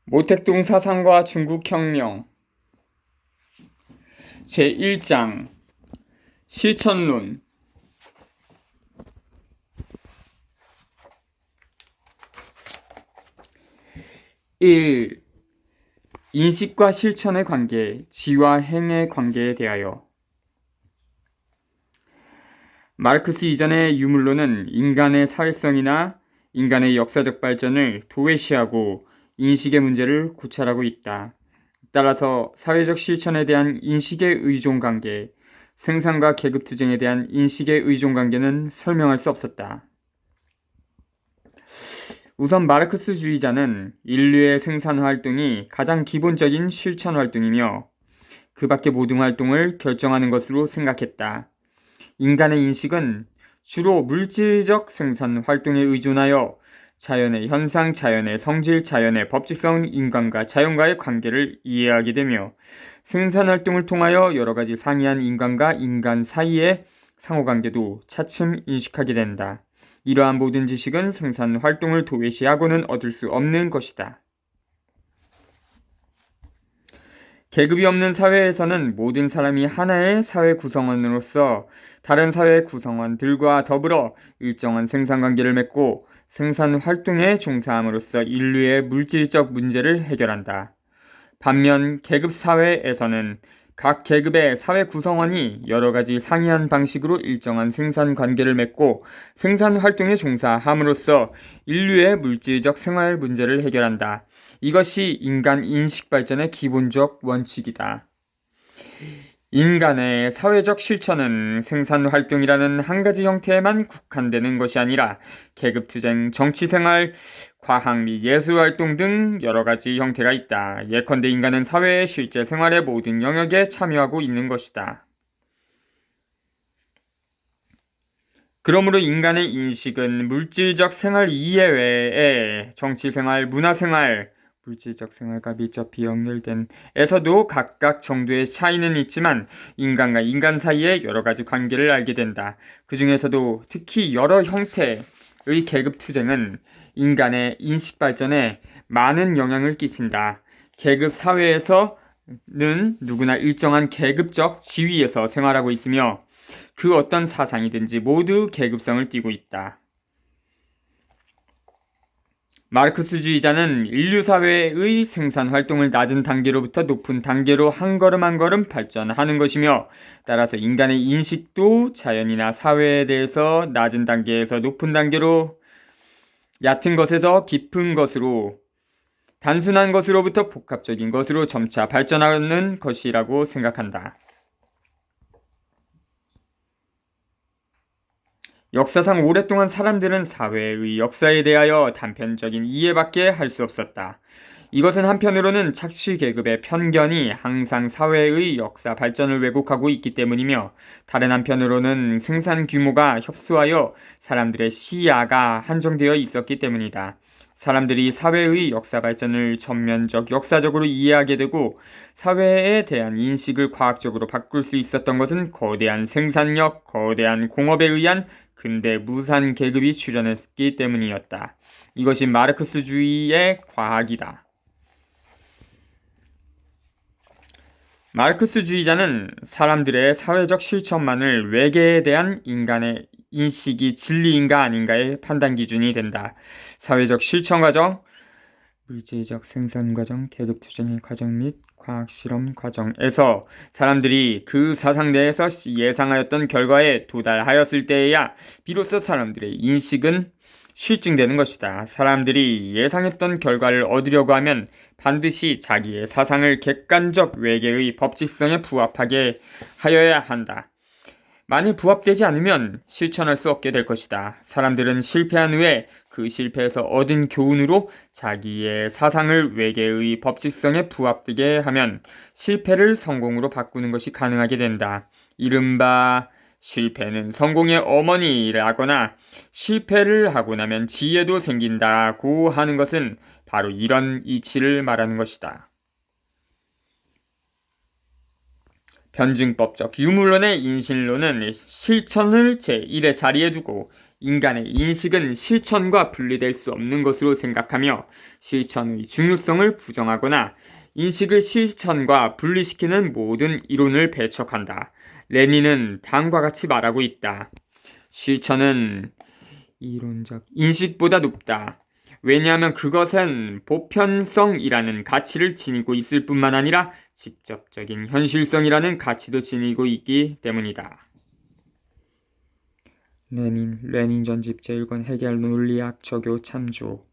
모택동 사상과 중국혁명 제1장 실천론 1. 인식과 실천의 관계, 지와 행의 관계에 대하여. 마르크스 이전의 유물론은 인간의 사회성이나 인간의 역사적 발전을 도외시하고 인식의 문제를 고찰하고 있다. 따라서 사회적 실천에 대한 인식의 의존관계, 생산과 계급투쟁에 대한 인식의 의존관계는 설명할 수 없었다. 우선 마르크스주의자는 인류의 생산활동이 가장 기본적인 실천활동이며 그 밖의 모든 활동을 결정하는 것으로 생각했다. 인간의 인식은 주로 물질적 생산 활동에 의존하여 자연의 현상, 자연의 성질, 자연의 법칙성, 인간과 자연과의 관계를 이해하게 되며 생산 활동을 통하여 여러 가지 상이한 인간과 인간 사이의 상호관계도 차츰 인식하게 된다. 이러한 모든 지식은 생산 활동을 도외시하고는 얻을 수 없는 것이다. 계급이 없는 사회에서는 모든 사람이 하나의 사회 구성원으로서 다른 사회 구성원들과 더불어 일정한 생산관계를 맺고 생산 활동에 종사함으로써 인류의 물질적 문제를 해결한다. 반면 계급 사회에서는 각 계급의 사회 구성원이 여러 가지 상이한 방식으로 일정한 생산 관계를 맺고 생산 활동에 종사함으로써 인류의 물질적 생활 문제를 해결한다. 이것이 인간 인식 발전의 기본적 원칙이다. 인간의 사회적 실천은 생산 활동이라는 한 가지 형태에만 국한되는 것이 아니라 계급투쟁, 정치생활, 과학 및 예술활동 등 여러 가지 형태가 있다. 예컨대 인간은 사회의 실제 생활의 모든 영역에 참여하고 있는 것이다. 그러므로 인간의 인식은 물질적 생활 이외에 정치생활, 문화생활, 물질적 생활과 밀접히 연결된 에서도 각각 정도의 차이는 있지만 인간과 인간 사이의 여러 가지 관계를 알게 된다. 그 중에서도 특히 여러 형태의 계급 투쟁은 인간의 인식 발전에 많은 영향을 끼친다. 계급 사회에서는 누구나 일정한 계급적 지위에서 생활하고 있으며 그 어떤 사상이든지 모두 계급성을 띠고 있다. 마르크스주의자는 인류 사회의 생산 활동을 낮은 단계로부터 높은 단계로 한 걸음 한 걸음 발전하는 것이며 따라서 인간의 인식도 자연이나 사회에 대해서 낮은 단계에서 높은 단계로 얕은 것에서 깊은 것으로 단순한 것으로부터 복합적인 것으로 점차 발전하는 것이라고 생각한다. 역사상 오랫동안 사람들은 사회의 역사에 대하여 단편적인 이해밖에 할 수 없었다. 이것은 한편으로는 착취 계급의 편견이 항상 사회의 역사 발전을 왜곡하고 있기 때문이며 다른 한편으로는 생산 규모가 협소하여 사람들의 시야가 한정되어 있었기 때문이다. 사람들이 사회의 역사 발전을 전면적 역사적으로 이해하게 되고 사회에 대한 인식을 과학적으로 바꿀 수 있었던 것은 거대한 생산력, 거대한 공업에 의한 근대 무산 계급이 출현했기 때문이었다. 이것이 마르크스주의의 과학이다. 마르크스주의자는 사람들의 사회적 실천만을 외계에 대한 인간의 인식이 진리인가 아닌가의 판단 기준이 된다. 사회적 실천 과정, 물질적 생산 과정, 계급투쟁의 과정 및 과학실험 과정에서 사람들이 그 사상 내에서 예상하였던 결과에 도달하였을 때에야 비로소 사람들의 인식은 실증되는 것이다. 사람들이 예상했던 결과를 얻으려고 하면 반드시 자기의 사상을 객관적 외계의 법칙성에 부합하게 하여야 한다. 만일 부합되지 않으면 실천할 수 없게 될 것이다. 사람들은 실패한 후에 그 실패에서 얻은 교훈으로 자기의 사상을 외계의 법칙성에 부합되게 하면 실패를 성공으로 바꾸는 것이 가능하게 된다. 이른바 실패는 성공의 어머니라거나 실패를 하고 나면 지혜도 생긴다고 하는 것은 바로 이런 이치를 말하는 것이다. 변증법적 유물론의 인신론은 실천을 제1의 자리에 두고 인간의 인식은 실천과 분리될 수 없는 것으로 생각하며 실천의 중요성을 부정하거나 인식을 실천과 분리시키는 모든 이론을 배척한다. 레닌은 다음과 같이 말하고 있다. 실천은 이론적 인식보다 높다. 왜냐하면 그것은 보편성이라는 가치를 지니고 있을 뿐만 아니라 직접적인 현실성이라는 가치도 지니고 있기 때문이다. 레닌 전집 제1권 해겔 논리학 저교 참조.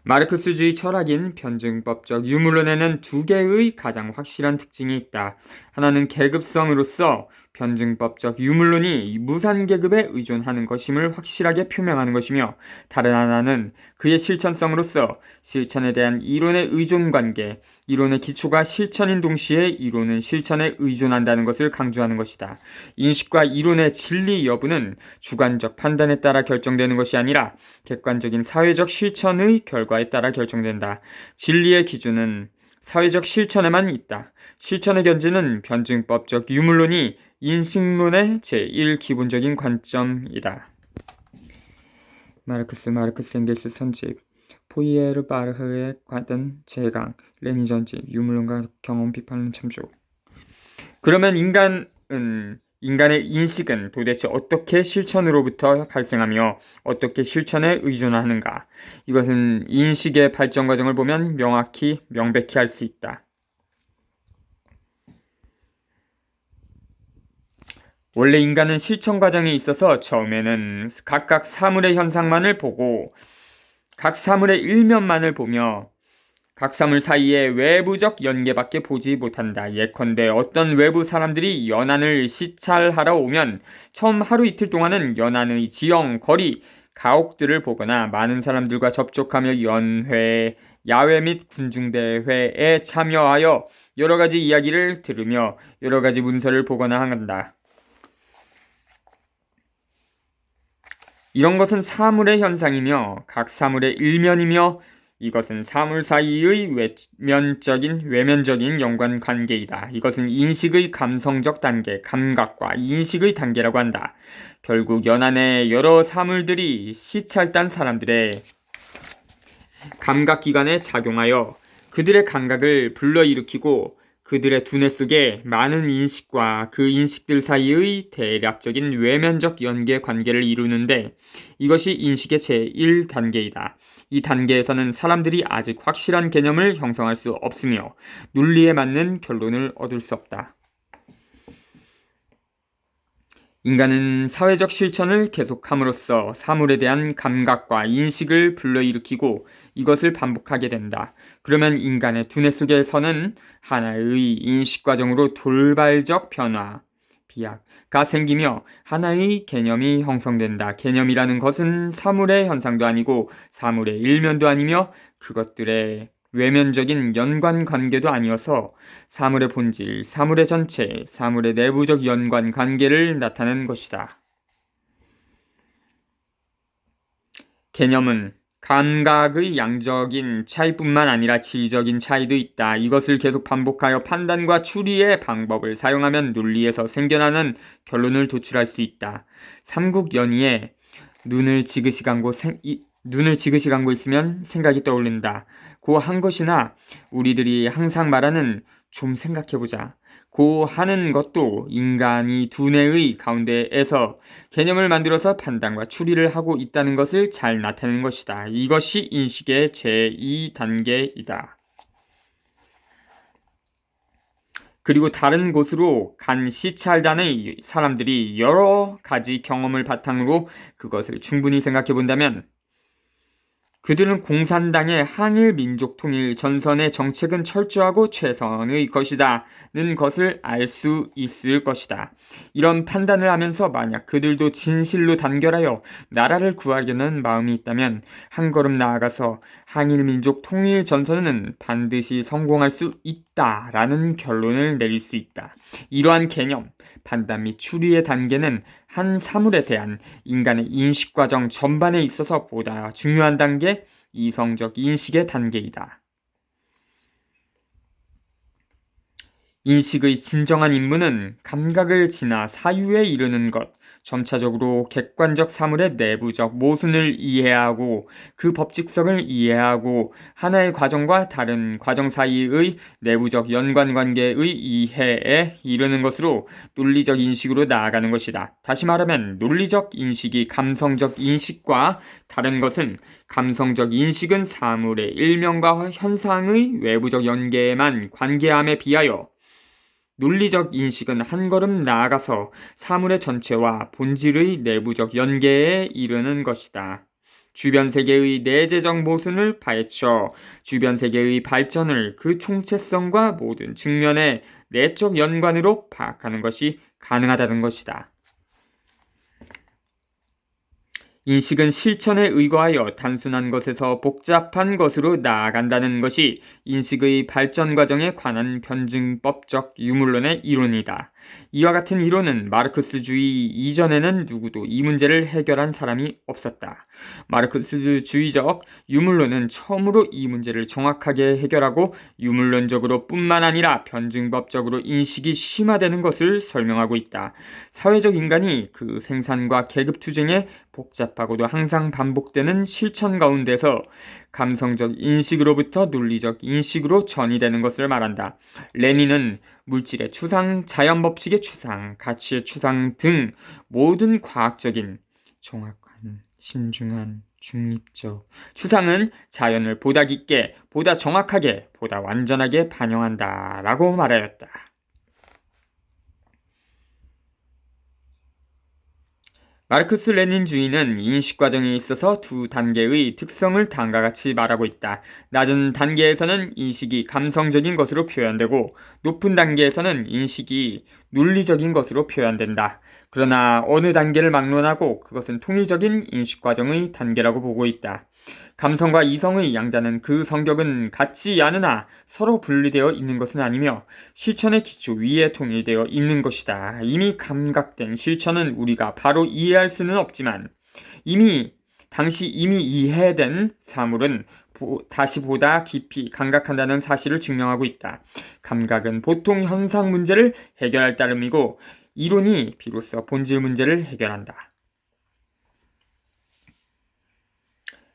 마르크스주의 철학인 변증법적 유물론에는 두 개의 가장 확실한 특징이 있다. 하나는 계급성으로서 변증법적 유물론이 무산계급에 의존하는 것임을 확실하게 표명하는 것이며, 다른 하나는 그의 실천성으로서 실천에 대한 이론의 의존관계, 이론의 기초가 실천인 동시에 이론은 실천에 의존한다는 것을 강조하는 것이다. 인식과 이론의 진리 여부는 주관적 판단에 따라 결정되는 것이 아니라 객관적인 사회적 실천의 결과에 따라 결정된다. 진리의 기준은 사회적 실천에만 있다. 실천의 견지는 변증법적 유물론이 인식론의 제1기본적인 관점이다. 마르크스 엥겔스 선집, 포이에르 바르흐의 관던 제강, 레닌 전집, 유물론과 경험 비판론 참조. 그러면 인간의 인식은 도대체 어떻게 실천으로부터 발생하며 어떻게 실천에 의존하는가? 이것은 인식의 발전 과정을 보면 명백히 알 수 있다. 원래 인간은 실천 과정에 있어서 처음에는 각각 사물의 현상만을 보고 각 사물의 일면만을 보며 각 사물 사이의 외부적 연계밖에 보지 못한다. 예컨대 어떤 외부 사람들이 연안을 시찰하러 오면 처음 하루 이틀 동안은 연안의 지형, 거리, 가옥들을 보거나 많은 사람들과 접촉하며 연회, 야외 및 군중대회에 참여하여 여러 가지 이야기를 들으며 여러 가지 문서를 보거나 한다. 이런 것은 사물의 현상이며 각 사물의 일면이며 이것은 사물 사이의 외면적인 연관관계이다. 이것은 인식의 감성적 단계, 감각과 인식의 단계라고 한다. 결국 연안의 여러 사물들이 시찰단 사람들의 감각기관에 작용하여 그들의 감각을 불러일으키고 그들의 두뇌 속에 많은 인식과 그 인식들 사이의 대략적인 외면적 연계 관계를 이루는데 이것이 인식의 제1단계이다. 이 단계에서는 사람들이 아직 확실한 개념을 형성할 수 없으며 논리에 맞는 결론을 얻을 수 없다. 인간은 사회적 실천을 계속함으로써 사물에 대한 감각과 인식을 불러일으키고 이것을 반복하게 된다. 그러면 인간의 두뇌 속에서는 하나의 인식 과정으로 돌발적 변화, 비약가 생기며 하나의 개념이 형성된다. 개념이라는 것은 사물의 현상도 아니고 사물의 일면도 아니며 그것들의 외면적인 연관관계도 아니어서 사물의 본질, 사물의 전체, 사물의 내부적 연관관계를 나타내는 것이다. 개념은 감각의 양적인 차이뿐만 아니라 질적인 차이도 있다. 이것을 계속 반복하여 판단과 추리의 방법을 사용하면 논리에서 생겨나는 결론을 도출할 수 있다. 삼국연의에 눈을 지그시 감고 있으면 생각이 떠오른다. 고 한 것이나 우리들이 항상 말하는 좀 생각해보자. 고 하는 것도 인간이 두뇌의 가운데에서 개념을 만들어서 판단과 추리를 하고 있다는 것을 잘 나타내는 것이다. 이것이 인식의 제2단계이다. 그리고 다른 곳으로 간 시찰단의 사람들이 여러 가지 경험을 바탕으로 그것을 충분히 생각해 본다면 그들은 공산당의 항일 민족 통일 전선의 정책은 철저하고 최선의 것이다는 것을 알 수 있을 것이다. 이런 판단을 하면서 만약 그들도 진실로 단결하여 나라를 구하려는 마음이 있다면 한 걸음 나아가서 항일 민족 통일 전선은 반드시 성공할 수 있다라는 결론을 내릴 수 있다. 이러한 개념, 판단 및 추리의 단계는 한 사물에 대한 인간의 인식 과정 전반에 있어서 보다 중요한 단계, 이성적 인식의 단계이다. 인식의 진정한 임무는 감각을 지나 사유에 이르는 것, 점차적으로 객관적 사물의 내부적 모순을 이해하고 그 법칙성을 이해하고 하나의 과정과 다른 과정 사이의 내부적 연관관계의 이해에 이르는 것으로 논리적 인식으로 나아가는 것이다. 다시 말하면 논리적 인식이 감성적 인식과 다른 것은 감성적 인식은 사물의 일면과 현상의 외부적 연계에만 관계함에 비하여 논리적 인식은 한 걸음 나아가서 사물의 전체와 본질의 내부적 연계에 이르는 것이다. 주변 세계의 내재적 모순을 파헤쳐 주변 세계의 발전을 그 총체성과 모든 측면의 내적 연관으로 파악하는 것이 가능하다는 것이다. 인식은 실천에 의거하여 단순한 것에서 복잡한 것으로 나아간다는 것이 인식의 발전 과정에 관한 변증법적 유물론의 이론이다. 이와 같은 이론은 마르크스주의 이전에는 누구도 이 문제를 해결한 사람이 없었다. 마르크스주의적 유물론은 처음으로 이 문제를 정확하게 해결하고 유물론적으로 뿐만 아니라 변증법적으로 인식이 심화되는 것을 설명하고 있다. 사회적 인간이 그 생산과 계급투쟁에 복잡하고도 항상 반복되는 실천 가운데서 감성적 인식으로부터 논리적 인식으로 전이되는 것을 말한다. 레닌은 물질의 추상, 자연법칙의 추상, 가치의 추상 등 모든 과학적인, 정확한, 신중한, 중립적 추상은 자연을 보다 깊게, 보다 정확하게, 보다 완전하게 반영한다 라고 말하였다. 마르크스 레닌주의는 인식 과정에 있어서 두 단계의 특성을 다음과 같이 말하고 있다. 낮은 단계에서는 인식이 감성적인 것으로 표현되고 높은 단계에서는 인식이 논리적인 것으로 표현된다. 그러나 어느 단계를 막론하고 그것은 통일적인 인식 과정의 단계라고 보고 있다. 감성과 이성의 양자는 그 성격은 같지 않으나 서로 분리되어 있는 것은 아니며 실천의 기초 위에 통일되어 있는 것이다. 이미 감각된 실천은 우리가 바로 이해할 수는 없지만 이미 이해된 사물은 다시 보다 깊이 감각한다는 사실을 증명하고 있다. 감각은 보통 현상 문제를 해결할 따름이고 이론이 비로소 본질 문제를 해결한다.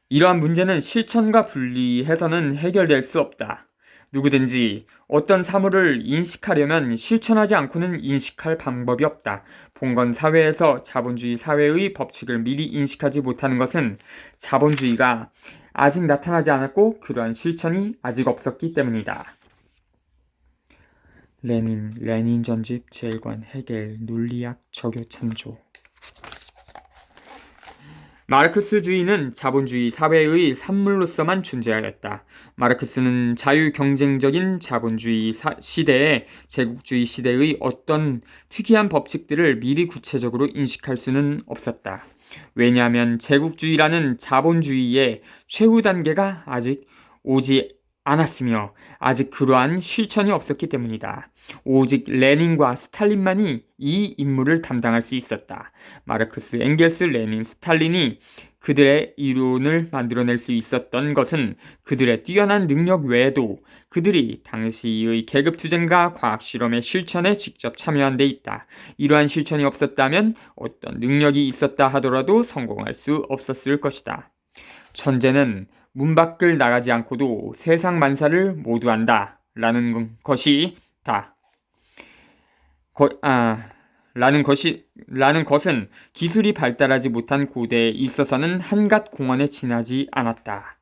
이러한 문제는 실천과 분리해서는 해결될 수 없다. 누구든지 어떤 사물을 인식하려면 실천하지 않고는 인식할 방법이 없다. 봉건 사회에서 자본주의 사회의 법칙을 미리 인식하지 못하는 것은 자본주의가 아직 나타나지 않았고 그러한 실천이 아직 없었기 때문이다. 레닌 전집 제1권 헤겔 논리학 저교 참조. 마르크스주의는 자본주의 사회의 산물로서만 존재하였다. 마르크스는 자유경쟁적인 자본주의 시대에 제국주의 시대의 어떤 특이한 법칙들을 미리 구체적으로 인식할 수는 없었다. 왜냐하면 제국주의라는 자본주의의 최후 단계가 아직 오지 않았으며 아직 그러한 실천이 없었기 때문이다. 오직 레닌과 스탈린만이 이 임무를 담당할 수 있었다. 마르크스, 엥겔스, 레닌, 스탈린이 그들의 이론을 만들어낼 수 있었던 것은 그들의 뛰어난 능력 외에도 그들이 당시의 계급투쟁과 과학실험의 실천에 직접 참여한 데 있다. 이러한 실천이 없었다면 어떤 능력이 있었다 하더라도 성공할 수 없었을 것이다. 천재는 문 밖을 나가지 않고도 세상 만사를 모두 안다 라는 것이 라는 것은 기술이 발달하지 못한 고대에 있어서는 한갓 공원에 지나지 않았다.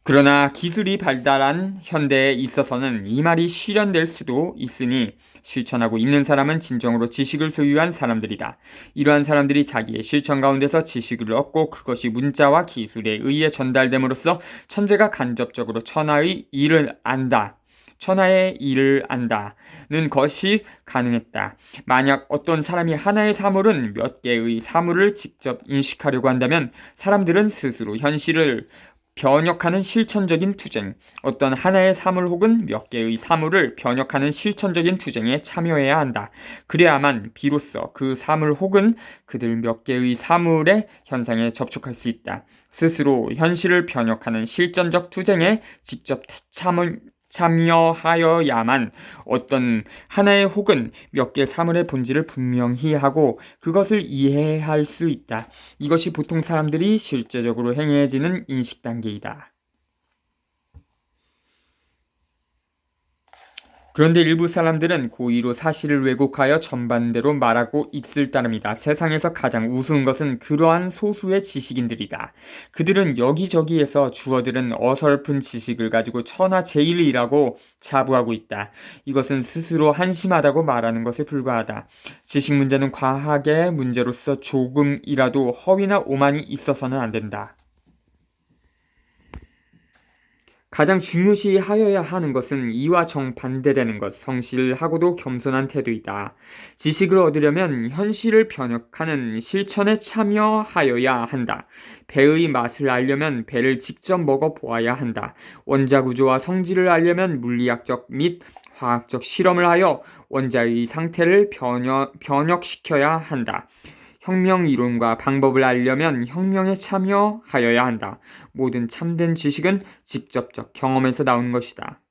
그러나 기술이 발달한 현대에 있어서는 이 말이 실현될 수도 있으니 실천하고 있는 사람은 진정으로 지식을 소유한 사람들이다. 이러한 사람들이 자기의 실천 가운데서 지식을 얻고 그것이 문자와 기술에 의해 전달됨으로써 천재가 간접적으로 천하의 일을 안다는 것이 가능했다. 만약 어떤 사람이 하나의 사물은 몇 개의 사물을 직접 인식하려고 한다면 사람들은 스스로 현실을 변혁하는 실천적인 투쟁, 어떤 하나의 사물 혹은 몇 개의 사물을 변혁하는 실천적인 투쟁에 참여해야 한다. 그래야만 비로소 그 사물 혹은 그들 몇 개의 사물의 현상에 접촉할 수 있다. 스스로 현실을 변혁하는 실전적 투쟁에 직접 참여하여야만 어떤 하나의 혹은 몇 개 사물의 본질을 분명히 하고 그것을 이해할 수 있다. 이것이 보통 사람들이 실제적으로 행해지는 인식 단계이다. 그런데 일부 사람들은 고의로 사실을 왜곡하여 전반대로 말하고 있을 따름이다. 세상에서 가장 우스운 것은 그러한 소수의 지식인들이다. 그들은 여기저기에서 주어들은 어설픈 지식을 가지고 천하제일이라고 자부하고 있다. 이것은 스스로 한심하다고 말하는 것에 불과하다. 지식 문제는 과학의 문제로서 조금이라도 허위나 오만이 있어서는 안 된다. 가장 중요시하여야 하는 것은 이와 정반대되는 것, 성실하고도 겸손한 태도이다. 지식을 얻으려면 현실을 변혁하는 실천에 참여하여야 한다. 배의 맛을 알려면 배를 직접 먹어보아야 한다. 원자 구조와 성질을 알려면 물리학적 및 화학적 실험을 하여 원자의 상태를 변혁시켜야 한다. 혁명 이론과 방법을 알려면 혁명에 참여하여야 한다. 모든 참된 지식은 직접적 경험에서 나온 것이다.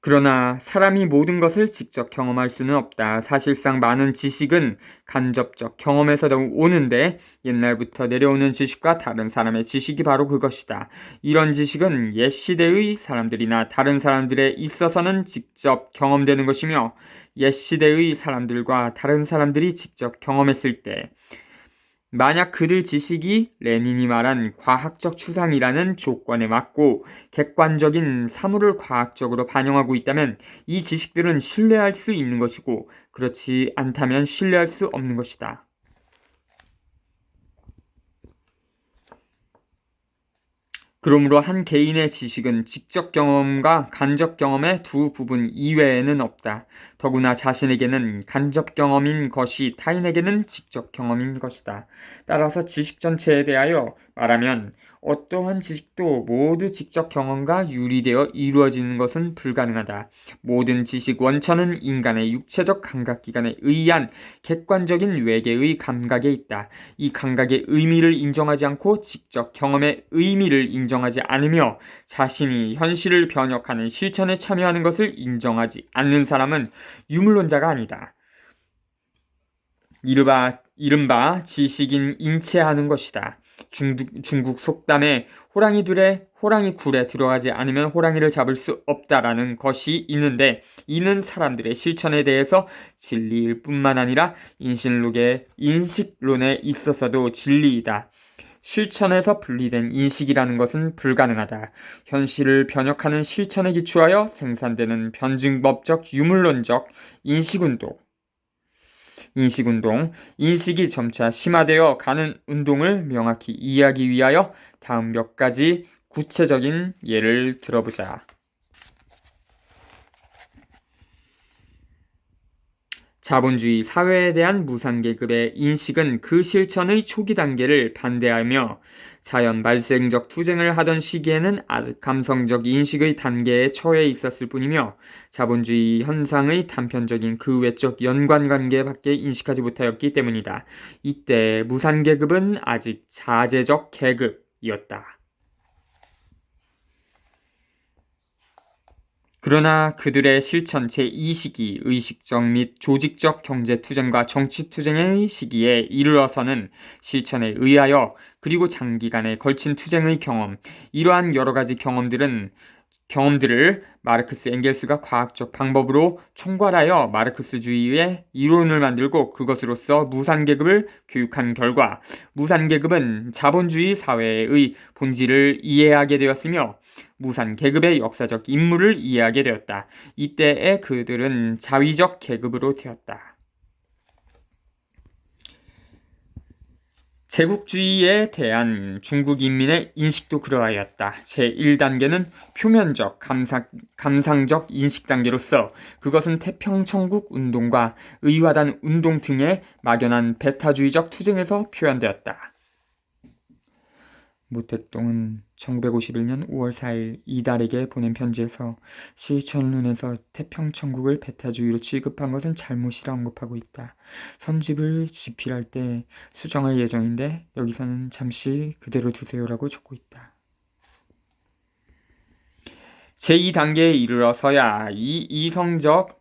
그러나 사람이 모든 것을 직접 경험할 수는 없다. 사실상 많은 지식은 간접적 경험에서 오는데 옛날부터 내려오는 지식과 다른 사람의 지식이 바로 그것이다. 이런 지식은 옛 시대의 사람들이나 다른 사람들에 있어서는 직접 경험되는 것이며 옛 시대의 사람들과 다른 사람들이 직접 경험했을 때 만약 그들 지식이 레닌이 말한 과학적 추상이라는 조건에 맞고 객관적인 사물을 과학적으로 반영하고 있다면 이 지식들은 신뢰할 수 있는 것이고 그렇지 않다면 신뢰할 수 없는 것이다. 그러므로 한 개인의 지식은 직접 경험과 간접 경험의 두 부분 이외에는 없다. 더구나 자신에게는 간접 경험인 것이 타인에게는 직접 경험인 것이다. 따라서 지식 전체에 대하여 말하면 어떠한 지식도 모두 직접 경험과 유리되어 이루어지는 것은 불가능하다. 모든 지식 원천은 인간의 육체적 감각기관에 의한 객관적인 외계의 감각에 있다. 이 감각의 의미를 인정하지 않고 직접 경험의 의미를 인정하지 않으며 자신이 현실을 변혁하는 실천에 참여하는 것을 인정하지 않는 사람은 유물론자가 아니다. 이른바 지식인 인체하는 것이다. 중국 속담에 호랑이 굴에 들어가지 않으면 호랑이를 잡을 수 없다라는 것이 있는데 이는 사람들의 실천에 대해서 진리일 뿐만 아니라 인식론에 있어서도 진리이다. 실천에서 분리된 인식이라는 것은 불가능하다. 현실을 변혁하는 실천에 기초하여 생산되는 변증법적 유물론적 인식이 점차 심화되어 가는 운동을 명확히 이해하기 위하여 다음 몇 가지 구체적인 예를 들어보자. 자본주의 사회에 대한 무산계급의 인식은 그 실천의 초기 단계를 반대하며 자연 발생적 투쟁을 하던 시기에는 아직 감성적 인식의 단계에 처해 있었을 뿐이며 자본주의 현상의 단편적인 그 외적 연관관계밖에 인식하지 못하였기 때문이다. 이때 무산계급은 아직 자재적 계급이었다. 그러나 그들의 실천 제2시기 의식적 및 조직적 경제투쟁과 정치투쟁의 시기에 이르러서는 실천에 의하여 그리고 장기간에 걸친 투쟁의 경험, 이러한 여러가지 경험들을 마르크스 엥겔스가 과학적 방법으로 총괄하여 마르크스주의의 이론을 만들고 그것으로서 무산계급을 교육한 결과 무산계급은 자본주의 사회의 본질을 이해하게 되었으며 무산계급의 역사적 인물을 이해하게 되었다. 이때에 그들은 자위적 계급으로 되었다. 제국주의에 대한 중국 인민의 인식도 그러하였다. 제1단계는 표면적, 감상적 인식 단계로서 그것은 태평천국 운동과 의화단 운동 등의 막연한 배타주의적 투쟁에서 표현되었다. 모택동은 1951년 5월 4일 이달에게 보낸 편지에서 시천론에서 태평천국을 배타주의로 취급한 것은 잘못이라 언급하고 있다. 선집을 집필할 때 수정할 예정인데 여기서는 잠시 그대로 두세요라고 적고 있다. 제2단계에 이르러서야 이성적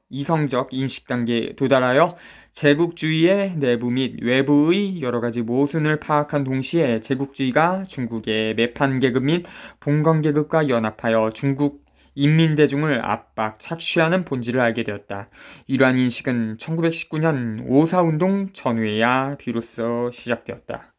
인식 단계에 도달하여 제국주의의 내부 및 외부의 여러 가지 모순을 파악한 동시에 제국주의가 중국의 매판계급 및 봉건계급과 연합하여 중국 인민대중을 압박, 착취하는 본질을 알게 되었다. 이러한 인식은 1919년 오사운동 전후에야 비로소 시작되었다.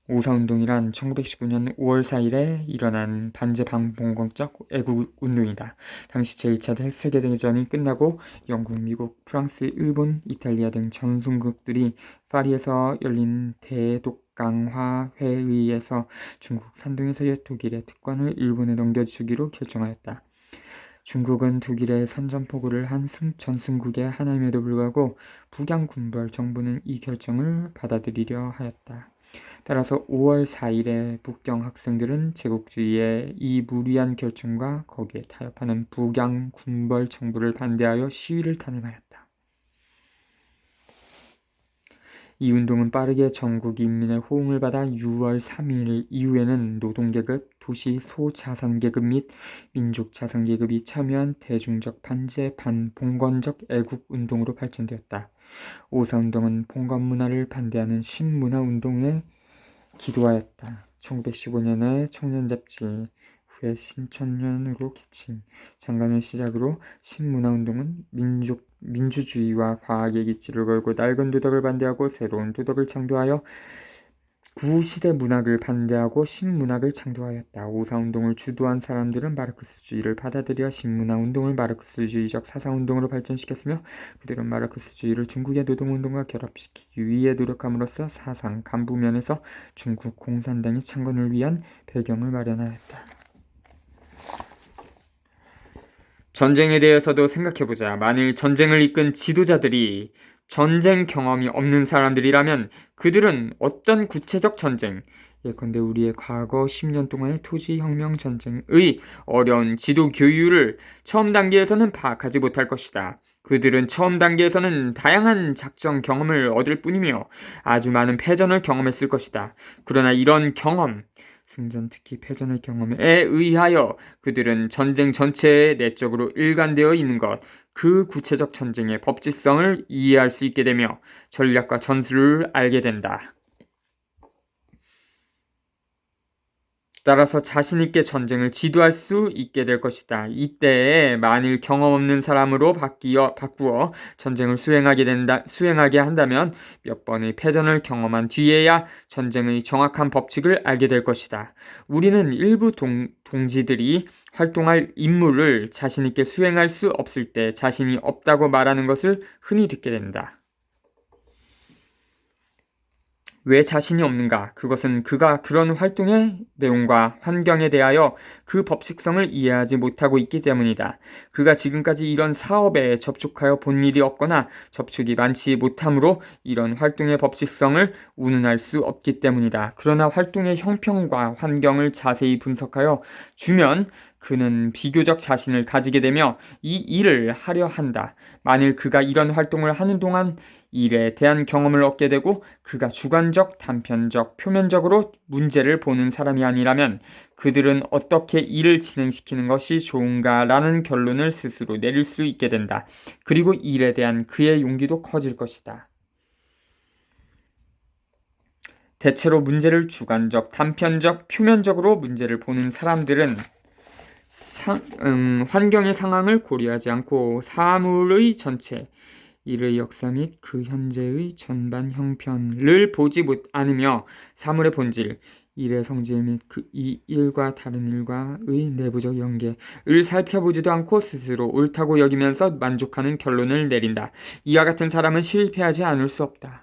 오사운동이란 1919년 5월 4일에 일어난 반제방봉건적 애국운동이다. 당시 제1차 세계대전이 끝나고 영국, 미국, 프랑스, 일본, 이탈리아 등 전순국들이 파리에서 열린 대독강화회의에서 중국 산둥에서의 독일의 특권을 일본에 넘겨주기로 결정하였다. 중국은 독일의 선전포고를 한 전승국의 하나임에도 불구하고 북양군벌 정부는 이 결정을 받아들이려 하였다. 따라서 5월 4일에 북경 학생들은 제국주의의 이 무리한 결정과 거기에 타협하는 북양 군벌 정부를 반대하여 시위를 단행하였다. 이 운동은 빠르게 전국 인민의 호응을 받아 6월 3일 이후에는 노동계급, 도시 소자산계급 및 민족자산계급이 참여한 대중적 반제 반봉건적 애국운동으로 발전되었다. 오사운동은 봉건문화를 반대하는 신문화운동에 기도하였다. 1915년에 청년잡지, 후에 신천년으로 개친 장간을 시작으로 신문화운동은 민주주의와 과학의 기치를 걸고 낡은 도덕을 반대하고 새로운 도덕을 창조하여 구시대 문학을 반대하고 신문학을 창조하였다. 오사운동을 주도한 사람들은 마르크스주의를 받아들여 신문화운동을 마르크스주의적 사상운동으로 발전시켰으며 그들은 마르크스주의를 중국의 노동운동과 결합시키기 위해 노력함으로써 사상 간부면에서 중국 공산당의 창건을 위한 배경을 마련하였다. 전쟁에 대해서도 생각해보자. 만일 전쟁을 이끈 지도자들이 전쟁 경험이 없는 사람들이라면 그들은 어떤 구체적 전쟁, 예컨대 우리의 과거 10년 동안의 토지혁명 전쟁의 어려운 지도 교유를 처음 단계에서는 파악하지 못할 것이다. 그들은 처음 단계에서는 다양한 작전 경험을 얻을 뿐이며 아주 많은 패전을 경험했을 것이다. 그러나 이런 경험, 승전 특히 패전의 경험에 의하여 그들은 전쟁 전체에 내적으로 일관되어 있는 것, 그 구체적 전쟁의 법칙성을 이해할 수 있게 되며 전략과 전술을 알게 된다. 따라서 자신있게 전쟁을 지도할 수 있게 될 것이다. 이때에 만일 경험 없는 사람으로 바꾸어 전쟁을 수행하게 한다면 몇 번의 패전을 경험한 뒤에야 전쟁의 정확한 법칙을 알게 될 것이다. 우리는 일부 동지들이 활동할 임무를 자신있게 수행할 수 없을 때 자신이 없다고 말하는 것을 흔히 듣게 된다. 왜 자신이 없는가? 그것은 그가 그런 활동의 내용과 환경에 대하여 그 법칙성을 이해하지 못하고 있기 때문이다. 그가 지금까지 이런 사업에 접촉하여 본 일이 없거나 접촉이 많지 못하므로 이런 활동의 법칙성을 운운할 수 없기 때문이다. 그러나 활동의 형평과 환경을 자세히 분석하여 주면 그는 비교적 자신을 가지게 되며 이 일을 하려 한다. 만일 그가 이런 활동을 하는 동안 일에 대한 경험을 얻게 되고 그가 주관적, 단편적, 표면적으로 문제를 보는 사람이 아니라면 그들은 어떻게 일을 진행시키는 것이 좋은가라는 결론을 스스로 내릴 수 있게 된다. 그리고 일에 대한 그의 용기도 커질 것이다. 대체로 문제를 주관적, 단편적, 표면적으로 문제를 보는 사람들은 환경의 상황을 고려하지 않고 사물의 전체, 일의 역사 및 그 현재의 전반 형편을 보지 않으며 사물의 본질, 일의 성질 및 이 일과 다른 일과의 내부적 연계를 살펴보지도 않고 스스로 옳다고 여기면서 만족하는 결론을 내린다. 이와 같은 사람은 실패하지 않을 수 없다.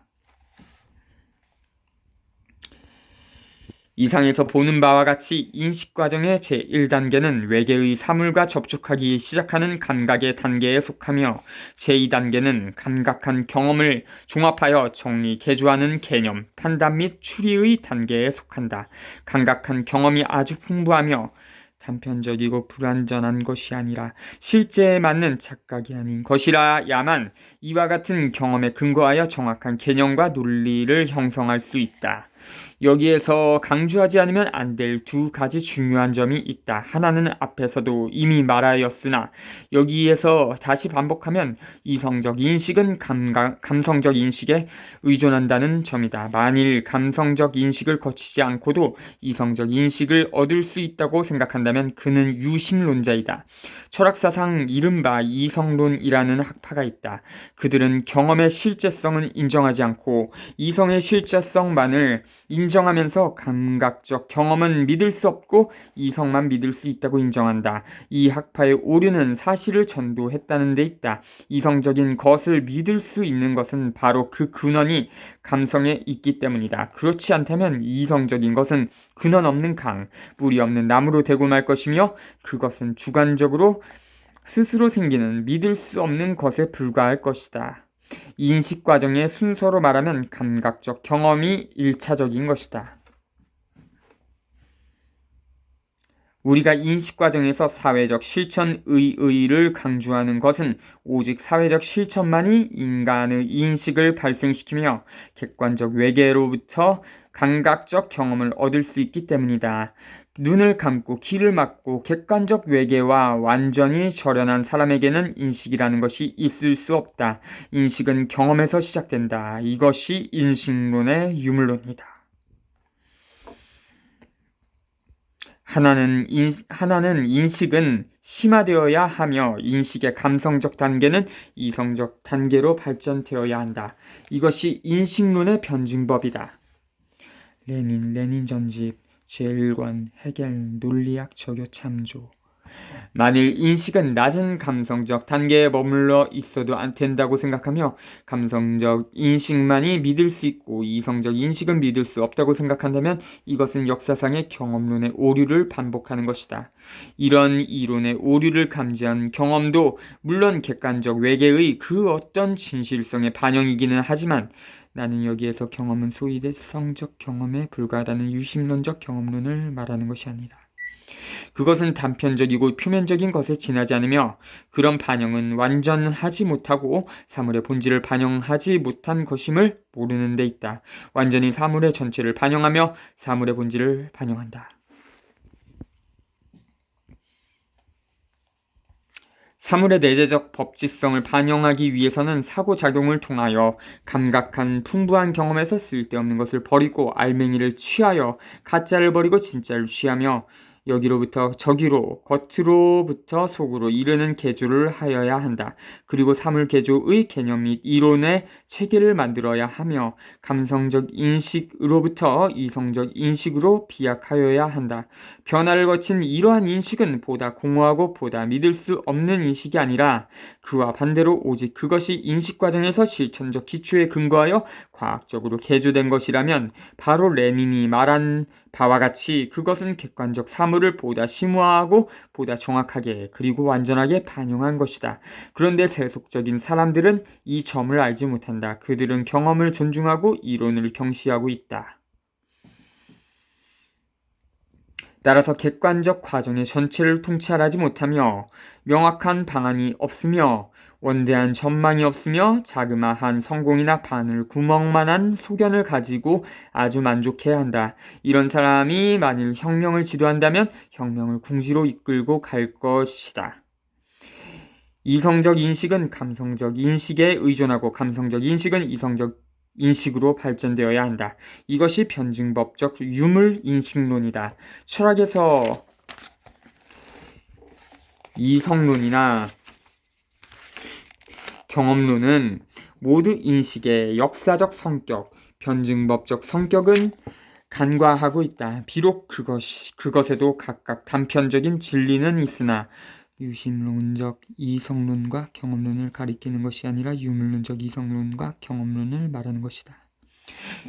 이상에서 보는 바와 같이 인식과정의 제1단계는 외계의 사물과 접촉하기 시작하는 감각의 단계에 속하며 제2단계는 감각한 경험을 종합하여 정리, 개조하는 개념, 판단 및 추리의 단계에 속한다. 감각한 경험이 아주 풍부하며 단편적이고 불완전한 것이 아니라 실제에 맞는 착각이 아닌 것이라야만 이와 같은 경험에 근거하여 정확한 개념과 논리를 형성할 수 있다. 여기에서 강조하지 않으면 안 될 두 가지 중요한 점이 있다. 하나는 앞에서도 이미 말하였으나 여기에서 다시 반복하면 이성적 인식은 감성적 인식에 의존한다는 점이다. 만일 감성적 인식을 거치지 않고도 이성적 인식을 얻을 수 있다고 생각한다면 그는 유심론자이다. 철학사상 이른바 이성론이라는 학파가 있다. 그들은 경험의 실제성은 인정하지 않고 이성의 실제성만을 인정하면서 감각적 경험은 믿을 수 없고 이성만 믿을 수 있다고 인정한다. 이 학파의 오류는 사실을 전도했다는 데 있다. 이성적인 것을 믿을 수 있는 것은 바로 그 근원이 감성에 있기 때문이다. 그렇지 않다면 이성적인 것은 근원 없는 강, 뿌리 없는 나무로 되고 말 것이며 그것은 주관적으로 스스로 생기는 믿을 수 없는 것에 불과할 것이다. 인식 과정의 순서로 말하면 감각적 경험이 1차적인 것이다. 우리가 인식 과정에서 사회적 실천의의를 강조하는 것은 오직 사회적 실천만이 인간의 인식을 발생시키며 객관적 외계로부터 감각적 경험을 얻을 수 있기 때문이다. 눈을 감고 귀를 막고 객관적 외계와 완전히 절연한 사람에게는 인식이라는 것이 있을 수 없다. 인식은 경험에서 시작된다. 이것이 인식론의 유물론이다. 하나는 인식은 심화되어야 하며 인식의 감성적 단계는 이성적 단계로 발전되어야 한다. 이것이 인식론의 변증법이다. 레닌 전집 제1권 해겔 논리학 저교 참조. 만일 인식은 낮은 감성적 단계에 머물러 있어도 안 된다고 생각하며 감성적 인식만이 믿을 수 있고 이성적 인식은 믿을 수 없다고 생각한다면 이것은 역사상의 경험론의 오류를 반복하는 것이다. 이런 이론의 오류를 감지한 경험도 물론 객관적 외계의 그 어떤 진실성의 반영이기는 하지만 나는 여기에서 경험은 소위 성적 경험에 불과하다는 유심론적 경험론을 말하는 것이 아니라 그것은 단편적이고 표면적인 것에 지나지 않으며 그런 반영은 완전하지 못하고 사물의 본질을 반영하지 못한 것임을 모르는 데 있다. 완전히 사물의 전체를 반영하며 사물의 본질을 반영한다. 사물의 내재적 법칙성을 반영하기 위해서는 사고작용을 통하여 감각한 풍부한 경험에서 쓸데없는 것을 버리고 알맹이를 취하여 가짜를 버리고 진짜를 취하며 여기로부터 저기로 겉으로부터 속으로 이르는 개조를 하여야 한다. 그리고 사물 개조의 개념 및 이론의 체계를 만들어야 하며 감성적 인식으로부터 이성적 인식으로 비약하여야 한다. 변화를 거친 이러한 인식은 보다 공허하고 보다 믿을 수 없는 인식이 아니라 그와 반대로 오직 그것이 인식 과정에서 실천적 기초에 근거하여 과학적으로 개조된 것이라면 바로 레닌이 말한 바와 같이 그것은 객관적 사물을 보다 심오하고 보다 정확하게 그리고 완전하게 반영한 것이다. 그런데 세속적인 사람들은 이 점을 알지 못한다. 그들은 경험을 존중하고 이론을 경시하고 있다. 따라서 객관적 과정의 전체를 통찰하지 못하며 명확한 방안이 없으며 원대한 전망이 없으며 자그마한 성공이나 바늘 구멍만한 소견을 가지고 아주 만족해야 한다. 이런 사람이 만일 혁명을 지도한다면 혁명을 궁지로 이끌고 갈 것이다. 이성적 인식은 감성적 인식에 의존하고 감성적 인식은 이성적 인식으로 발전되어야 한다. 이것이 변증법적 유물 인식론이다. 철학에서 이성론이나 경험론은 모두 인식의 역사적 성격, 변증법적 성격은 간과하고 있다. 비록 그것에도 각각 단편적인 진리는 있으나 유심론적 이성론과 경험론을 가리키는 것이 아니라 유물론적 이성론과 경험론을 말하는 것이다.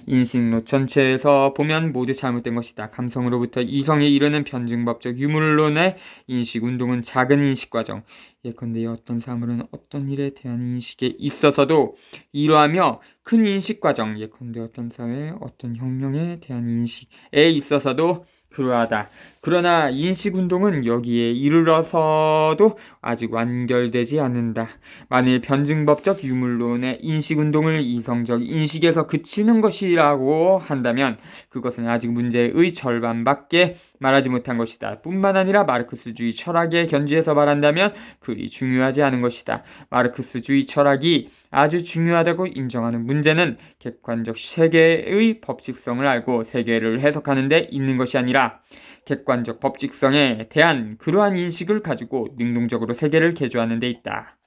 인식론 전체에서 보면 모두 잘못된 것이다. 감성으로부터 이성에 이르는 변증법적 유물론의 인식운동은 작은 인식과정, 예컨대 어떤 사물은 어떤 일에 대한 인식에 있어서도 이러하며 큰 인식과정, 예컨대 어떤 사회의 어떤 혁명에 대한 인식에 있어서도 그러하다. 그러나 인식운동은 여기에 이르러서도 아직 완결되지 않는다. 만일 변증법적 유물론의 인식운동을 이성적 인식에서 그치는 것이라고 한다면 그것은 아직 문제의 절반밖에 말하지 못한 것이다. 뿐만 아니라 마르크스주의 철학의 견지에서 말한다면 그리 중요하지 않은 것이다. 마르크스주의 철학이 아주 중요하다고 인정하는 문제는 객관적 세계의 법칙성을 알고 세계를 해석하는 데 있는 것이 아니라 객관적 법칙성에 대한 그러한 인식을 가지고 능동적으로 세계를 개조하는 데 있다.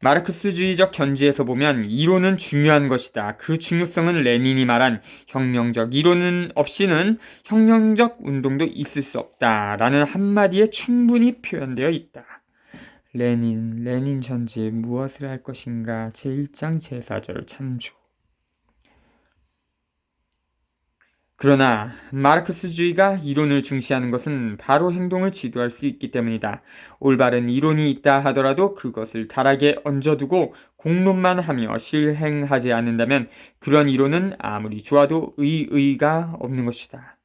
마르크스주의적 견지에서 보면 이론은 중요한 것이다. 그 중요성은 레닌이 말한 혁명적 이론은 없이는 혁명적 운동도 있을 수 없다. 라는 한마디에 충분히 표현되어 있다. 레닌 전지 무엇을 할 것인가 제1장 제4절 참조. 그러나 마르크스주의가 이론을 중시하는 것은 바로 행동을 지도할 수 있기 때문이다. 올바른 이론이 있다 하더라도 그것을 다락에 얹어두고 공론만 하며 실행하지 않는다면 그런 이론은 아무리 좋아도 의의가 없는 것이다.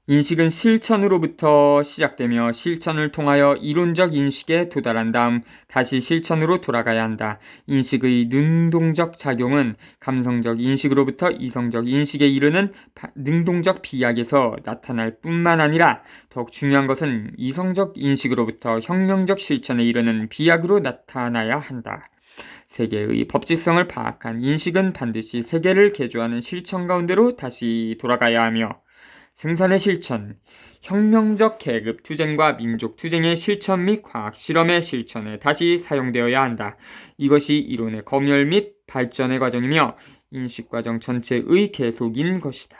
인식은 실천으로부터 시작되며 실천을 통하여 이론적 인식에 도달한 다음 다시 실천으로 돌아가야 한다. 인식의 능동적 작용은 감성적 인식으로부터 이성적 인식에 이르는 능동적 비약에서 나타날 뿐만 아니라 더욱 중요한 것은 이성적 인식으로부터 혁명적 실천에 이르는 비약으로 나타나야 한다. 세계의 법칙성을 파악한 인식은 반드시 세계를 개조하는 실천 가운데로 다시 돌아가야 하며 생산의 실천, 혁명적 계급 투쟁과 민족 투쟁의 실천 및 과학 실험의 실천에 다시 사용되어야 한다. 이것이 이론의 검열 및 발전의 과정이며 인식 과정 전체의 계속인 것이다.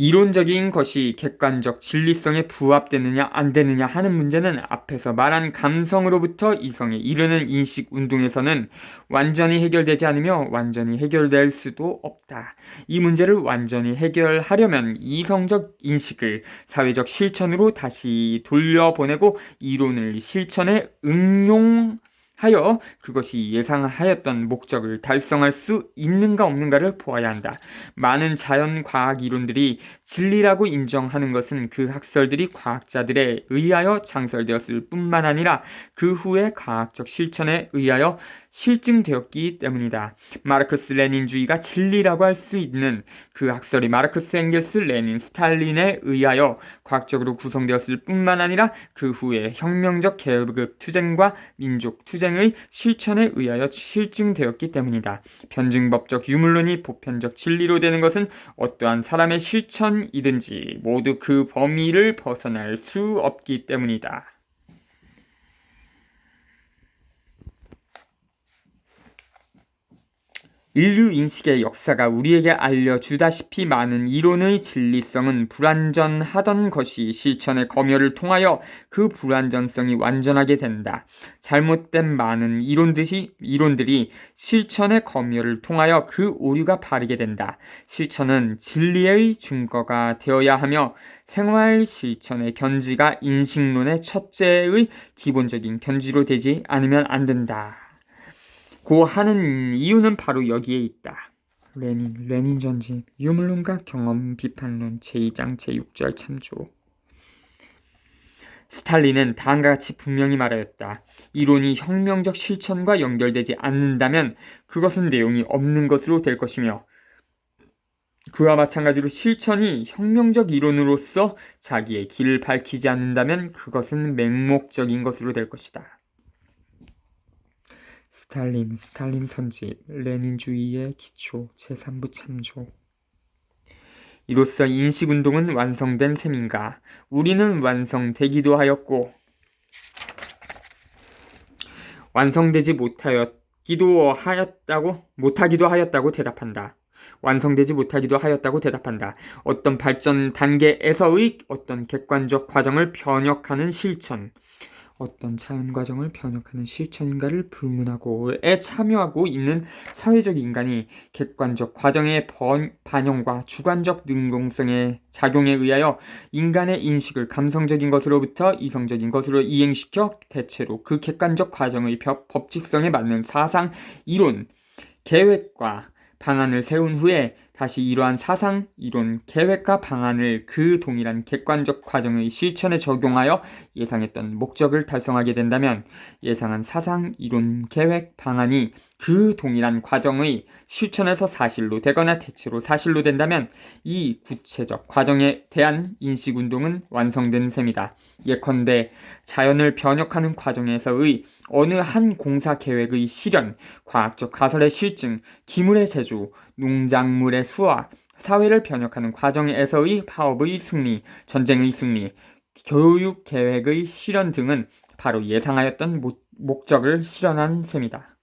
이론적인 것이 객관적 진리성에 부합되느냐 안 되느냐 하는 문제는 앞에서 말한 감성으로부터 이성에 이르는 인식 운동에서는 완전히 해결되지 않으며 완전히 해결될 수도 없다. 이 문제를 완전히 해결하려면 이성적 인식을 사회적 실천으로 다시 돌려보내고 이론을 실천에 응용하여 그것이 예상하였던 목적을 달성할 수 있는가 없는가를 보아야 한다. 많은 자연과학 이론들이 진리라고 인정하는 것은 그 학설들이 과학자들에 의하여 창설되었을 뿐만 아니라 그 후에 과학적 실천에 의하여 실증되었기 때문이다. 마르크스 레닌주의가 진리라고 할 수 있는 그 학설이 마르크스 엥겔스 레닌 스탈린에 의하여 과학적으로 구성되었을 뿐만 아니라 그 후에 혁명적 계급 투쟁과 민족 투쟁의 실천에 의하여 실증되었기 때문이다. 변증법적 유물론이 보편적 진리로 되는 것은 어떠한 사람의 실천이든지 모두 그 범위를 벗어날 수 없기 때문이다. 인류 인식의 역사가 우리에게 알려주다시피 많은 이론의 진리성은 불완전하던 것이 실천의 검열을 통하여 그 불완전성이 완전하게 된다. 잘못된 많은 이론들이 실천의 검열을 통하여 그 오류가 바르게 된다. 실천은 진리의 증거가 되어야 하며 생활 실천의 견지가 인식론의 첫째의 기본적인 견지로 되지 않으면 안 된다. 고 하는 이유는 바로 여기에 있다. 레닌 전집, 유물론과 경험 비판론 제2장 제6절 참조. 스탈린은 다음과 같이 분명히 말하였다. 이론이 혁명적 실천과 연결되지 않는다면 그것은 내용이 없는 것으로 될 것이며 그와 마찬가지로 실천이 혁명적 이론으로서 자기의 길을 밝히지 않는다면 그것은 맹목적인 것으로 될 것이다. 스탈린 선집, 레닌주의의 기초, 제3부 참조. 이로써 인식운동은 완성된 셈인가? 우리는 완성되기도 하였고 완성되지 못하기도 하였다고 대답한다. 완성되지 못하기도 하였다고 대답한다. 어떤 발전 단계에서의 어떤 객관적 과정을 번역하는 실천, 어떤 자연 과정을 변혁하는 실천인가를 불문하고에 참여하고 있는 사회적 인간이 객관적 과정의 반영과 주관적 능동성의 작용에 의하여 인간의 인식을 감성적인 것으로부터 이성적인 것으로 이행시켜 대체로 그 객관적 과정의 법칙성에 맞는 사상, 이론, 계획과 방안을 세운 후에 다시 이러한 사상, 이론, 계획과 방안을 그 동일한 객관적 과정의 실천에 적용하여 예상했던 목적을 달성하게 된다면 예상한 사상, 이론, 계획, 방안이 그 동일한 과정의 실천에서 사실로 되거나 대체로 사실로 된다면 이 구체적 과정에 대한 인식운동은 완성된 셈이다. 예컨대 자연을 변혁하는 과정에서의 어느 한 공사 계획의 실현, 과학적 가설의 실증, 기물의 제조, 농작물의 수확, 사회를 변혁하는 과정에서의 파업의 승리, 전쟁의 승리, 교육 계획의 실현 등은 바로 예상하였던 목적을 실현한 셈이다.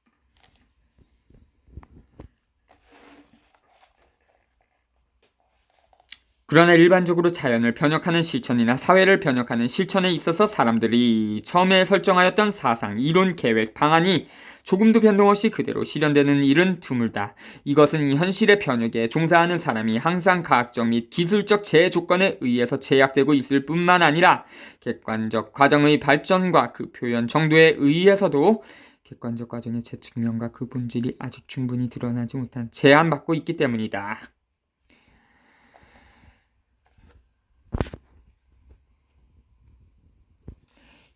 그러나 일반적으로 자연을 변혁하는 실천이나 사회를 변혁하는 실천에 있어서 사람들이 처음에 설정하였던 사상, 이론, 계획, 방안이 조금도 변동 없이 그대로 실현되는 일은 드물다. 이것은 현실의 변혁에 종사하는 사람이 항상 과학적 및 기술적 제조건에 의해서 제약되고 있을 뿐만 아니라 객관적 과정의 발전과 그 표현 정도에 의해서도 객관적 과정의 제 측면과 그 본질이 아직 충분히 드러나지 못한 제한받고 있기 때문이다.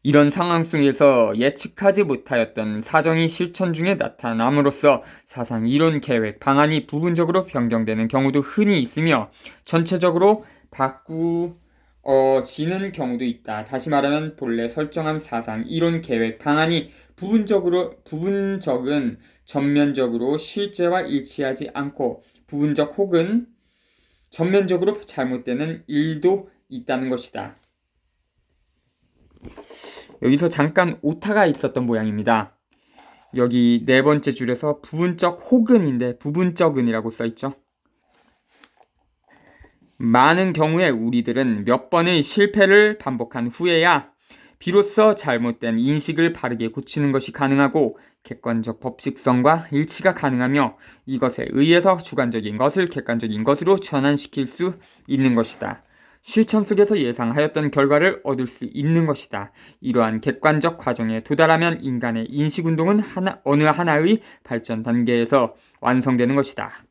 이런 상황 속에서 예측하지 못하였던 사정이 실천 중에 나타남으로써 사상, 이론, 계획, 방안이 부분적으로 변경되는 경우도 흔히 있으며 전체적으로 바꾸어지는 경우도 있다. 다시 말하면 본래 설정한 사상, 이론, 계획, 방안이 부분적은 전면적으로 실제와 일치하지 않고 부분적 혹은 전면적으로 잘못되는 일도 있다는 것이다. 여기서 잠깐 오타가 있었던 모양입니다. 여기 네 번째 줄에서 부분적 혹은인데 부분적은이라고 써있죠. 많은 경우에 우리들은 몇 번의 실패를 반복한 후에야 비로소 잘못된 인식을 바르게 고치는 것이 가능하고 객관적 법칙성과 일치가 가능하며 이것에 의해서 주관적인 것을 객관적인 것으로 전환시킬 수 있는 것이다. 실천 속에서 예상하였던 결과를 얻을 수 있는 것이다. 이러한 객관적 과정에 도달하면 인간의 인식운동은 어느 하나의 발전 단계에서 완성되는 것이다.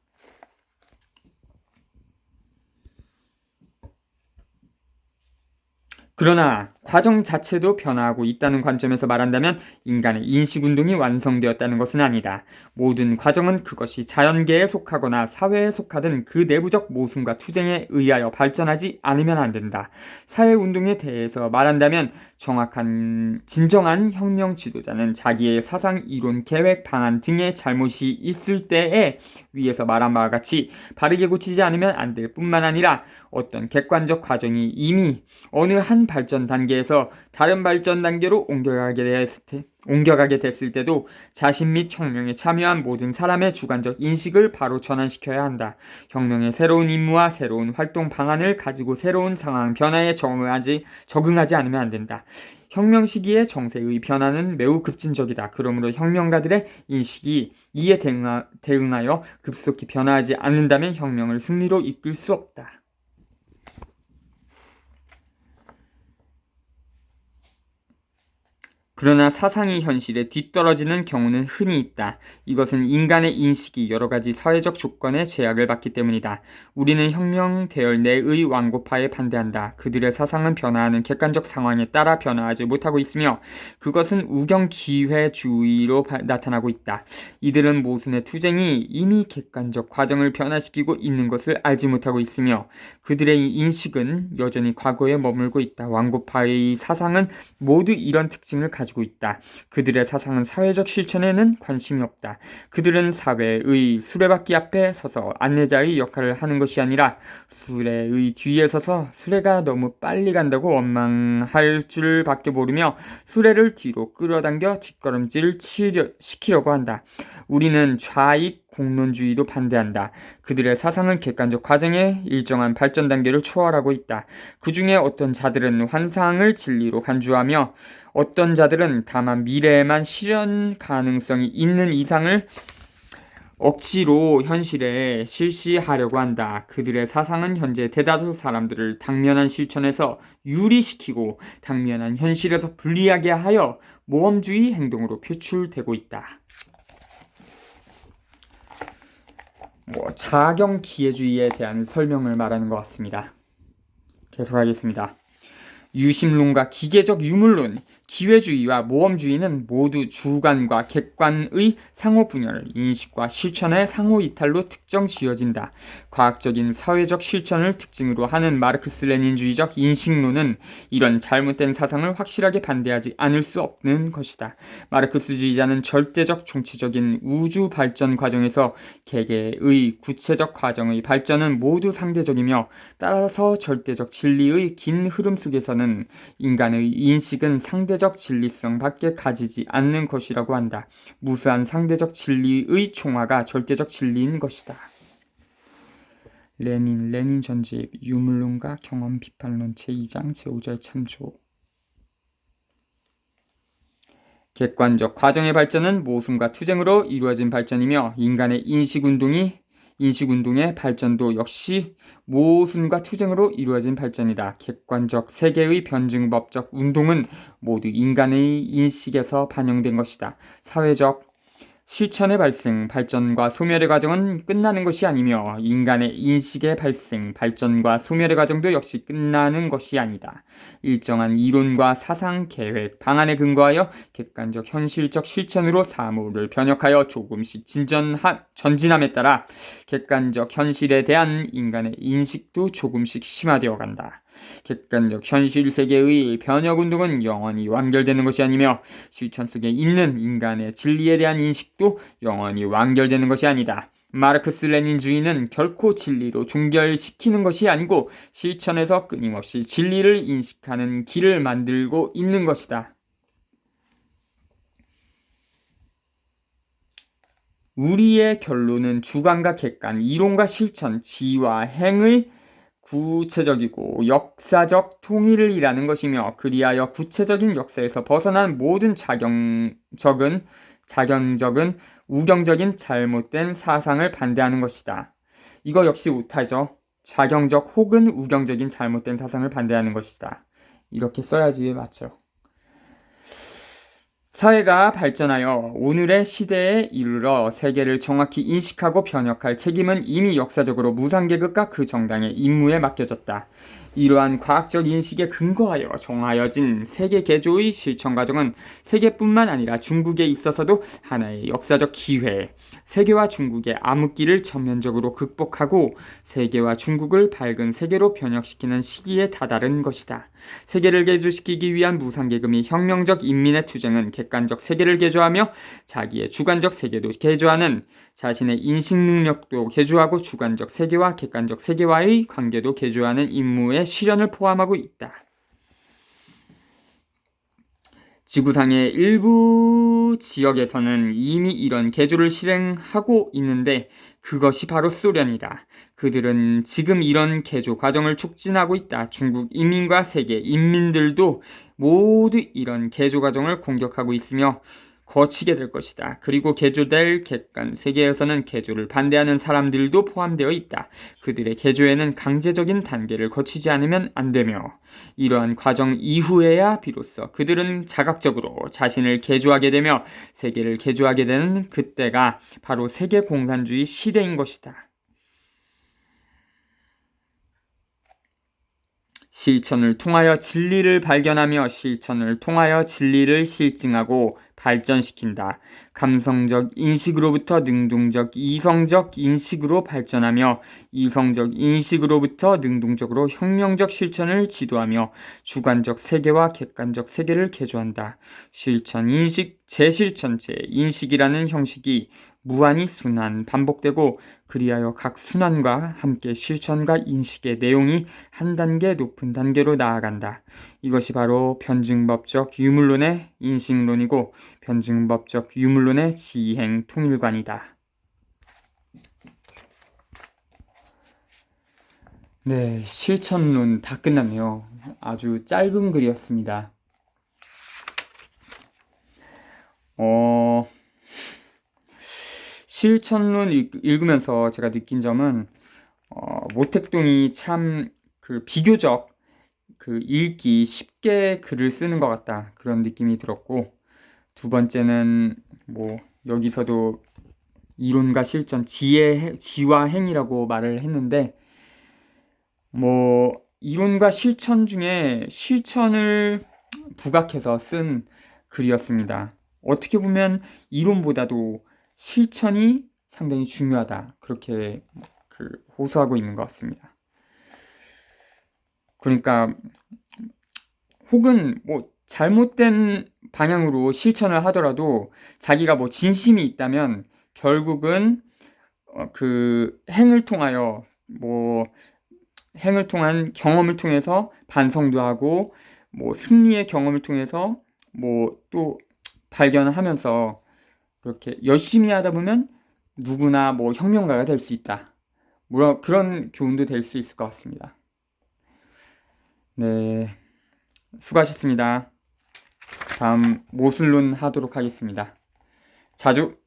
그러나 과정 자체도 변화하고 있다는 관점에서 말한다면 인간의 인식운동이 완성되었다는 것은 아니다. 모든 과정은 그것이 자연계에 속하거나 사회에 속하든 그 내부적 모순과 투쟁에 의하여 발전하지 않으면 안 된다. 사회운동에 대해서 말한다면 진정한 혁명 지도자는 자기의 사상, 이론, 계획, 방안 등의 잘못이 있을 때에 위에서 말한 바와 같이 바르게 고치지 않으면 안 될 뿐만 아니라 어떤 객관적 과정이 이미 어느 한 발전 단계에서 다른 발전 단계로 옮겨가게 됐을 때도 자신 및 혁명에 참여한 모든 사람의 주관적 인식을 바로 전환시켜야 한다. 혁명의 새로운 임무와 새로운 활동 방안을 가지고 새로운 상황 변화에 적응하지 않으면 안 된다. 혁명 시기의 정세의 변화는 매우 급진적이다. 그러므로 혁명가들의 인식이 이에 대응하여 급속히 변화하지 않는다면 혁명을 승리로 이끌 수 없다. 그러나 사상이 현실에 뒤떨어지는 경우는 흔히 있다. 이것은 인간의 인식이 여러 가지 사회적 조건에 제약을 받기 때문이다. 우리는 혁명 대열 내의 완고파에 반대한다. 그들의 사상은 변화하는 객관적 상황에 따라 변화하지 못하고 있으며 그것은 우경기회주의로 나타나고 있다. 이들은 모순의 투쟁이 이미 객관적 과정을 변화시키고 있는 것을 알지 못하고 있으며 그들의 인식은 여전히 과거에 머물고 있다. 완고파의 사상은 모두 이런 특징을 가지고 있다. 그들의 사상은 사회적 실천에는 관심이 없다. 그들은 사회의 수레바퀴 앞에 서서 안내자의 역할을 하는 것이 아니라 수레의 뒤에 서서 수레가 너무 빨리 간다고 원망할 줄 밖에 모르며 수레를 뒤로 끌어당겨 뒷걸음질 시키려고 한다. 우리는 좌익 공론주의도 반대한다. 그들의 사상은 객관적 과정의 일정한 발전 단계를 초월하고 있다. 그 중에 어떤 자들은 환상을 진리로 간주하며 어떤 자들은 다만 미래에만 실현 가능성이 있는 이상을 억지로 현실에 실시하려고 한다. 그들의 사상은 현재 대다수 사람들을 당면한 실천에서 유리시키고 당면한 현실에서 불리하게 하여 모험주의 행동으로 표출되고 있다. 자경기회주의에 대한 설명을 말하는 것 같습니다. 계속하겠습니다. 유심론과 기계적 유물론, 기회주의와 모험주의는 모두 주관과 객관의 상호분열, 인식과 실천의 상호이탈로 특정 지어진다. 과학적인 사회적 실천을 특징으로 하는 마르크스 레닌주의적 인식론은 이런 잘못된 사상을 확실하게 반대하지 않을 수 없는 것이다. 마르크스주의자는 절대적 총체적인 우주 발전 과정에서 개개의 구체적 과정의 발전은 모두 상대적이며 따라서 절대적 진리의 긴 흐름 속에서는 인간의 인식은 상대적 진리성 밖에 가지지 않는 것이라고 한다. 무수한 상대적 진리의 총화가 절대적 진리인 것이다. 레닌 전집 유물론과 경험 비판론 제2장 제5절 참조. 객관적 과정의 발전은 모순과 투쟁으로 이루어진 발전이며 인간의 인식운동의 발전도 역시 모순과 투쟁으로 이루어진 발전이다. 객관적 세계의 변증법적 운동은 모두 인간의 인식에서 반영된 것이다. 사회적 실천의 발전과 소멸의 과정은 끝나는 것이 아니며 인간의 인식의 발전과 소멸의 과정도 역시 끝나는 것이 아니다. 일정한 이론과 사상, 계획, 방안에 근거하여 객관적 현실적 실천으로 사물을 변혁하여 조금씩 전진함에 따라 객관적 현실에 대한 인간의 인식도 조금씩 심화되어 간다. 객관적 현실 세계의 변혁운동은 영원히 완결되는 것이 아니며 실천 속에 있는 인간의 진리에 대한 인식도 영원히 완결되는 것이 아니다. 마르크스 레닌주의는 결코 진리로 종결시키는 것이 아니고 실천에서 끊임없이 진리를 인식하는 길을 만들고 있는 것이다. 우리의 결론은 주관과 객관, 이론과 실천, 지와 행의 구체적이고 역사적 통일을 이라는 것이며 그리하여 구체적인 역사에서 벗어난 모든 자경적인 우경적인 잘못된 사상을 반대하는 것이다. 이거 역시 오타죠. 자경적 혹은 우경적인 잘못된 사상을 반대하는 것이다. 이렇게 써야지 맞죠. 사회가 발전하여 오늘의 시대에 이르러 세계를 정확히 인식하고 변혁할 책임은 이미 역사적으로 무상계급과 그 정당의 임무에 맡겨졌다. 이러한 과학적 인식에 근거하여 정하여진 세계 개조의 실천 과정은 세계뿐만 아니라 중국에 있어서도 하나의 역사적 기회, 세계와 중국의 암흑기를 전면적으로 극복하고 세계와 중국을 밝은 세계로 변혁시키는 시기에 다다른 것이다. 세계를 개조시키기 위한 무상계급이 혁명적 인민의 투쟁은 객관적 세계를 개조하며 자기의 주관적 세계도 개조하는 자신의 인식 능력도 개조하고 주관적 세계와 객관적 세계와의 관계도 개조하는 임무의 실현을 포함하고 있다. 지구상의 일부 지역에서는 이미 이런 개조를 실행하고 있는데 그것이 바로 소련이다. 그들은 지금 이런 개조 과정을 촉진하고 있다. 중국 인민과 세계 인민들도 모두 이런 개조 과정을 공격하고 있으며 거치게 될 것이다. 그리고 개조될 객관 세계에서는 개조를 반대하는 사람들도 포함되어 있다. 그들의 개조에는 강제적인 단계를 거치지 않으면 안 되며 이러한 과정 이후에야 비로소 그들은 자각적으로 자신을 개조하게 되며 세계를 개조하게 되는 그때가 바로 세계 공산주의 시대인 것이다. 실천을 통하여 진리를 발견하며 실천을 통하여 진리를 실증하고 발전시킨다. 감성적 인식으로부터 능동적 이성적 인식으로 발전하며 이성적 인식으로부터 능동적으로 혁명적 실천을 지도하며 주관적 세계와 객관적 세계를 개조한다. 실천, 인식, 재실천, 재인식이라는 형식이 무한히 순환 반복되고 그리하여 각 순환과 함께 실천과 인식의 내용이 한 단계 높은 단계로 나아간다. 이것이 바로 변증법적 유물론의 인식론이고 변증법적 유물론의 지행 통일관이다. 네, 실천론 다 끝났네요. 아주 짧은 글이었습니다. 어, 실천론 읽으면서 제가 느낀 점은 모택동이 참 그 비교적 그 읽기 쉽게 글을 쓰는 것 같다 그런 느낌이 들었고, 두 번째는 뭐 여기서도 이론과 실천, 지와 행이라고 말을 했는데, 뭐 이론과 실천 중에 실천을 부각해서 쓴 글이었습니다. 어떻게 보면 이론보다도 실천이 상당히 중요하다 그렇게 호소하고 있는 것 같습니다. 그러니까 혹은 뭐 잘못된 방향으로 실천을 하더라도 자기가 뭐 진심이 있다면 결국은 그 행을 통하여 뭐 행을 통한 경험을 통해서 반성도 하고 뭐 승리의 경험을 통해서 뭐 또 발견하면서 그렇게 열심히 하다 보면 누구나 뭐 혁명가가 될 수 있다. 뭐 그런 교훈도 될 수 있을 것 같습니다. 네, 수고하셨습니다. 다음 모술론 하도록 하겠습니다. 자주